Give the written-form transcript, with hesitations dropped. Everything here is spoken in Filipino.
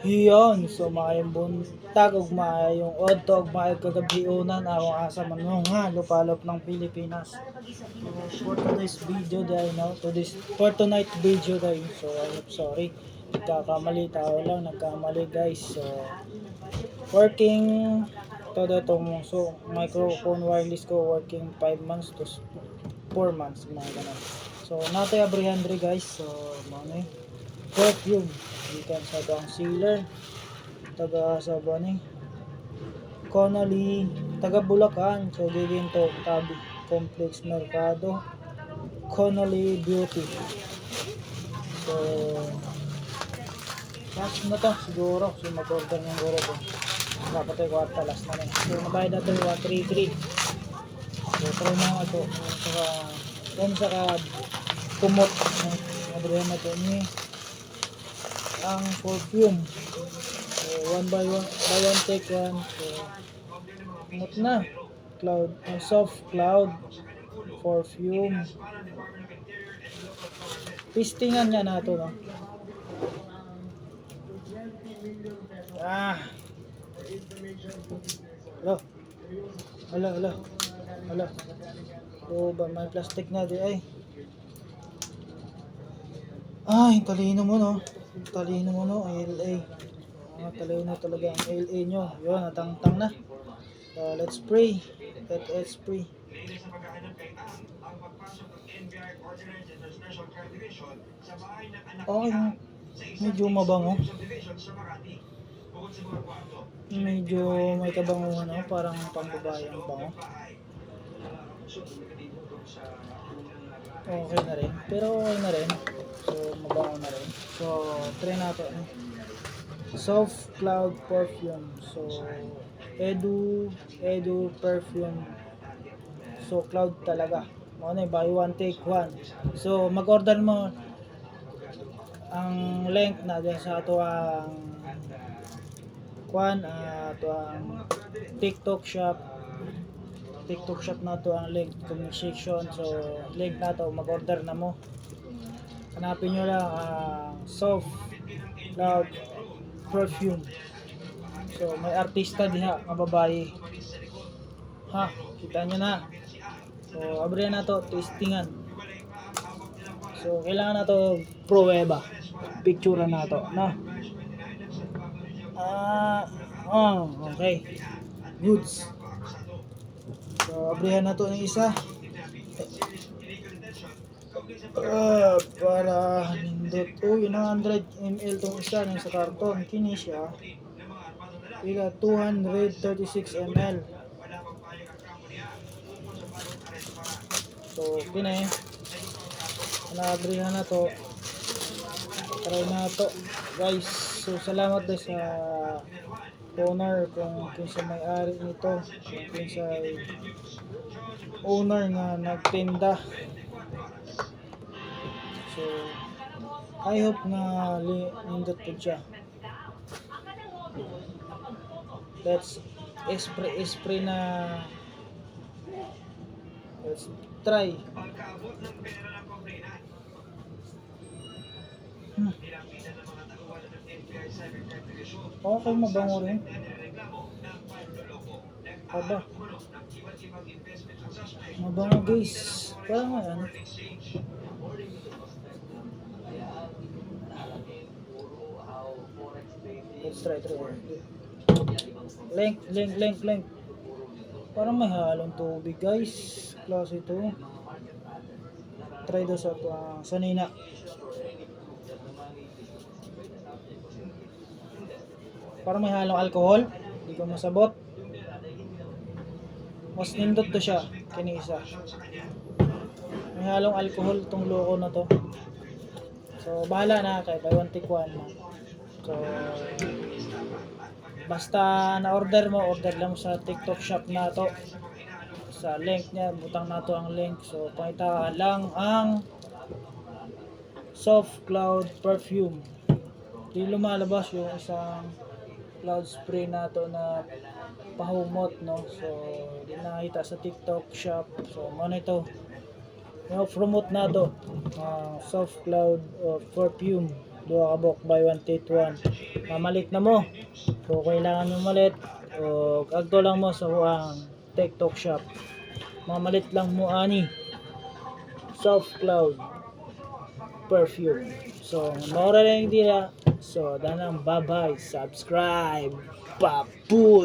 Hiyon, so maayong buntag ug maayong adto ug maayong kagabiunan ako asa man mo nga lupalop ng Pilipinas. So for today's video dahil no, for tonight video dahil so I'm sorry. Nagkakamali tao lang, nagkamali guys. So working todo tong so microphone wireless ko working 5 months to 4 months mga ganun. So natay abrihandre guys. So mo ni perfume gikan sa bang sealer taga sa bani Connolly taga Bulacan so gigin to tabi complex mercado Connolly beauty so last na to siguro so mag-order ng guro to dapat ay kwarta last na so nabayad na to 133 so try na ito saka kung saka kumot mabrihan na to ni ang perfume so one by one take one so kumot na cloud ang soft cloud perfume pistingan niya na to no hello hello oh ba may plastic na di ay talino mo no ALA talino talaga ang ALA nyo yun natangtang na let's pray medyo mabango medyo may kabanguhan parang pambabae ang bango okay na rin pero okay na rin so mabango na rin so try natin soft cloud perfume so edu perfume so cloud talaga buy one take one so mag order mo ang link na dyan sa ato ang ato ang TikTok shop na to ang link comment section so link na to mag order na mo hanapin nyo lang ang soft cloud perfume so may artista diha nga babae kita nyo na so abrihan na to testingan so kailangan na to pruweba picture na to no okay goods so abrihan na to ng isa para nindot 100 ml tong isa ng sa karton kini siya ila 236 ml so kini naabrihan na to try na to guys so salamat din sa owner kung kinsa may-ari nito kung kinsa owner nga nagtinda so I hope na nindot po siya let's spray na let's try okay mabango rin mabango guys parang ano let's try link parang may halong tubig guys klase ito try daw sa sanina parang may halong alcohol hindi ko masabot mas nindot to siya kini isa may halong alcohol tong loko na to so bahala na kay buy one take one so basta na order lang sa TikTok shop na to sa link niya butang na to ang link so pakita lang ang soft cloud perfume di lumalabas yung isang cloud spray na to na pahumot no so di nakita sa TikTok shop so mo na ito promote na to soft cloud perfume Duha ka buhok buy one take one. Mamalit na mo. Kung kailangan mo malit o agto lang mo sa huang TikTok shop. Mamalit lang mo ani. Soft Cloud perfume. So, maura lang dira. So, danang bye-bye. Subscribe. Papu!